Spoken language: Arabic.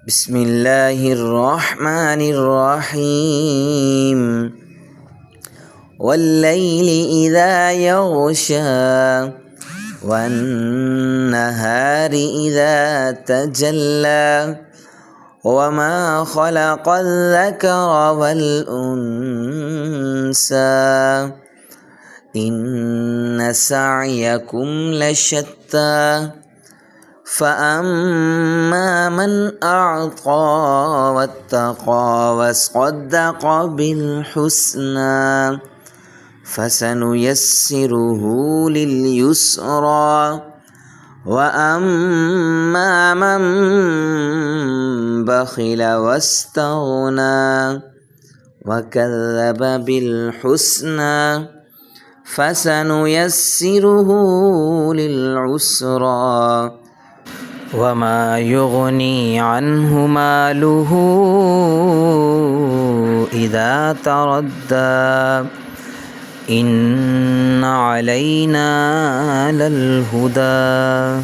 بسم الله الرحمن الرحيم والليل إذا يغشى والنهار إذا تجلى وما خلق الذكر والأنثى إن سعيكم لشتى فأما من أعطى واتقى وصدق بالحسنى فسنيسره لليسرى وأما من بخل واستغنى وكذب بالحسنى فسنيسره للعسرى وما يغني عنه ماله إذا تردى إن علينا للهدى